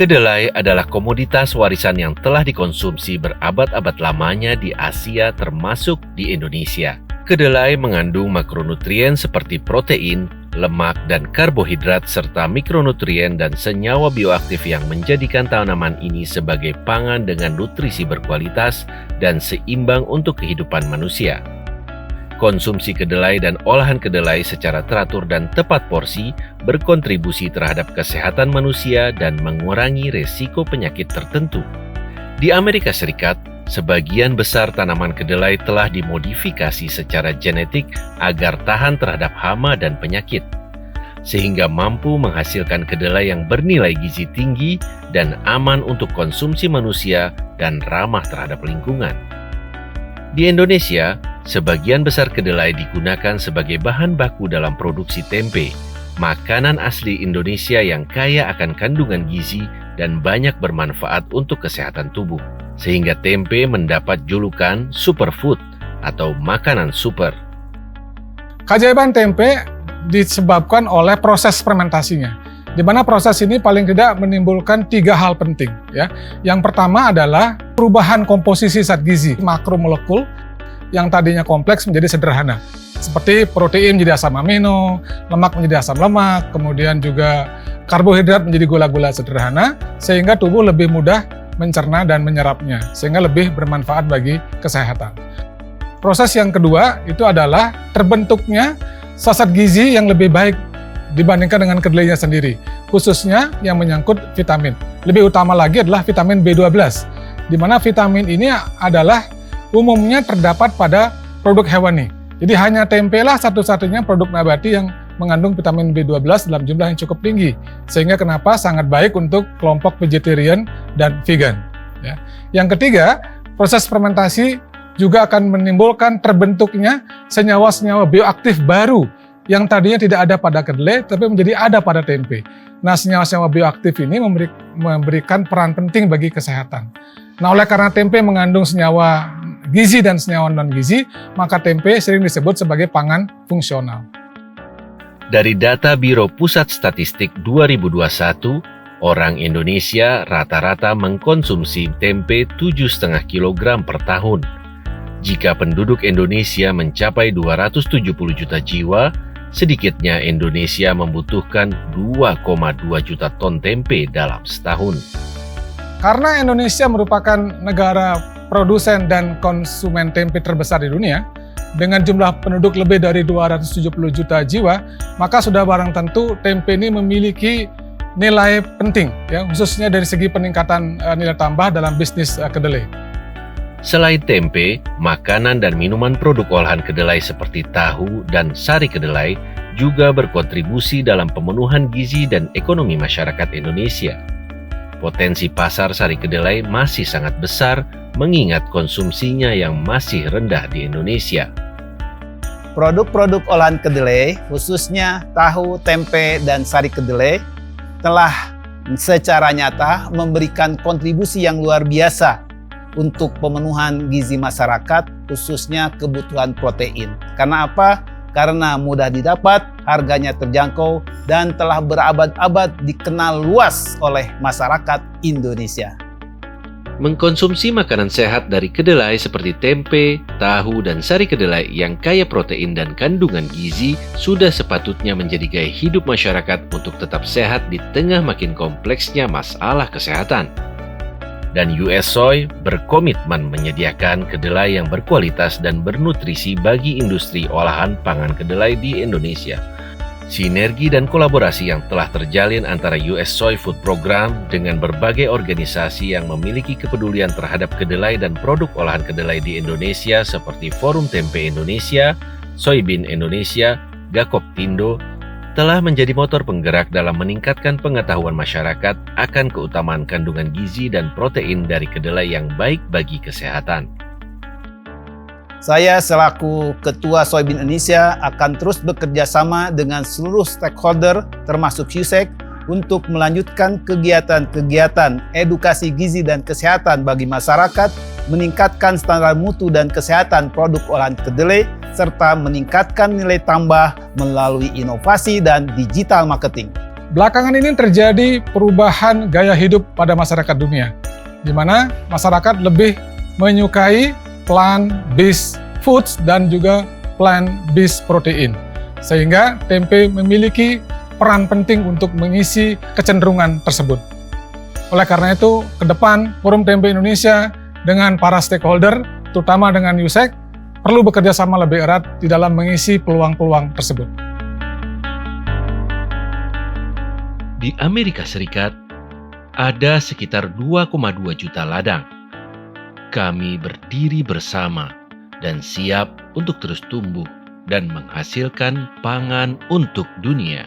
Kedelai adalah komoditas warisan yang telah dikonsumsi berabad-abad lamanya di Asia termasuk di Indonesia. Kedelai mengandung makronutrien seperti protein, lemak, dan karbohidrat serta mikronutrien dan senyawa bioaktif yang menjadikan tanaman ini sebagai pangan dengan nutrisi berkualitas dan seimbang untuk kehidupan manusia. Konsumsi kedelai dan olahan kedelai secara teratur dan tepat porsi berkontribusi terhadap kesehatan manusia dan mengurangi resiko penyakit tertentu. Di Amerika Serikat, sebagian besar tanaman kedelai telah dimodifikasi secara genetik agar tahan terhadap hama dan penyakit, sehingga mampu menghasilkan kedelai yang bernilai gizi tinggi dan aman untuk konsumsi manusia dan ramah terhadap lingkungan. Di Indonesia, sebagian besar kedelai digunakan sebagai bahan baku dalam produksi tempe, makanan asli Indonesia yang kaya akan kandungan gizi dan banyak bermanfaat untuk kesehatan tubuh, sehingga tempe mendapat julukan superfood atau makanan super. Keajaiban tempe disebabkan oleh proses fermentasinya, di mana proses ini paling tidak menimbulkan 3 hal penting. Ya. Yang pertama adalah perubahan komposisi zat gizi makromolekul yang tadinya kompleks menjadi sederhana. Seperti protein menjadi asam amino, lemak menjadi asam lemak, kemudian juga karbohidrat menjadi gula-gula sederhana, sehingga tubuh lebih mudah mencerna dan menyerapnya, sehingga lebih bermanfaat bagi kesehatan. Proses yang kedua itu adalah terbentuknya zat gizi yang lebih baik dibandingkan dengan kedelainya sendiri, khususnya yang menyangkut vitamin. Lebih utama lagi adalah vitamin B12, di mana vitamin ini adalah umumnya terdapat pada produk hewani. Jadi hanya tempe lah satu-satunya produk nabati yang mengandung vitamin B12 dalam jumlah yang cukup tinggi, sehingga kenapa sangat baik untuk kelompok vegetarian dan vegan. Ya. Yang ketiga, proses fermentasi juga akan menimbulkan terbentuknya senyawa-senyawa bioaktif baru yang tadinya tidak ada pada kedelai, tapi menjadi ada pada tempe. Nah, senyawa-senyawa bioaktif ini memberikan peran penting bagi kesehatan. Nah, oleh karena tempe mengandung senyawa gizi dan senyawa non-gizi, maka tempe sering disebut sebagai pangan fungsional. Dari data Biro Pusat Statistik 2021, orang Indonesia rata-rata mengkonsumsi tempe 7,5 kg per tahun. Jika penduduk Indonesia mencapai 270 juta jiwa, sedikitnya Indonesia membutuhkan 2,2 juta ton tempe dalam setahun. Karena Indonesia merupakan negara produsen dan konsumen tempe terbesar di dunia, dengan jumlah penduduk lebih dari 270 juta jiwa, maka sudah barang tentu tempe ini memiliki nilai penting, ya, khususnya dari segi peningkatan nilai tambah dalam bisnis kedelai. Selain tempe, makanan dan minuman produk olahan kedelai seperti tahu dan sari kedelai juga berkontribusi dalam pemenuhan gizi dan ekonomi masyarakat Indonesia. Potensi pasar sari kedelai masih sangat besar mengingat konsumsinya yang masih rendah di Indonesia. Produk-produk olahan kedelai, khususnya tahu, tempe, dan sari kedelai, telah secara nyata memberikan kontribusi yang luar biasa untuk pemenuhan gizi masyarakat, khususnya kebutuhan protein. Karena apa? Karena mudah didapat, harganya terjangkau, dan telah berabad-abad dikenal luas oleh masyarakat Indonesia. Mengkonsumsi makanan sehat dari kedelai seperti tempe, tahu, dan sari kedelai yang kaya protein dan kandungan gizi sudah sepatutnya menjadi gaya hidup masyarakat untuk tetap sehat di tengah makin kompleksnya masalah kesehatan. Dan US Soy berkomitmen menyediakan kedelai yang berkualitas dan bernutrisi bagi industri olahan pangan kedelai di Indonesia. Sinergi dan kolaborasi yang telah terjalin antara US Soy Food Program dengan berbagai organisasi yang memiliki kepedulian terhadap kedelai dan produk olahan kedelai di Indonesia seperti Forum Tempe Indonesia, Soybean Indonesia, Gakoptindo, telah menjadi motor penggerak dalam meningkatkan pengetahuan masyarakat akan keutamaan kandungan gizi dan protein dari kedelai yang baik bagi kesehatan. Saya selaku Ketua Soybean Indonesia akan terus bekerja sama dengan seluruh stakeholder termasuk USEC untuk melanjutkan kegiatan-kegiatan edukasi gizi dan kesehatan bagi masyarakat, meningkatkan standar mutu dan kesehatan produk olahan kedelai, serta meningkatkan nilai tambah melalui inovasi dan digital marketing. Belakangan ini terjadi perubahan gaya hidup pada masyarakat dunia, di mana masyarakat lebih menyukai plant-based foods dan juga plant-based protein. Sehingga tempe memiliki peran penting untuk mengisi kecenderungan tersebut. Oleh karena itu, ke depan Forum Tempe Indonesia dengan para stakeholder, terutama dengan USEC, perlu bekerja sama lebih erat di dalam mengisi peluang-peluang tersebut. Di Amerika Serikat, ada sekitar 2,2 juta ladang. Kami berdiri bersama dan siap untuk terus tumbuh dan menghasilkan pangan untuk dunia.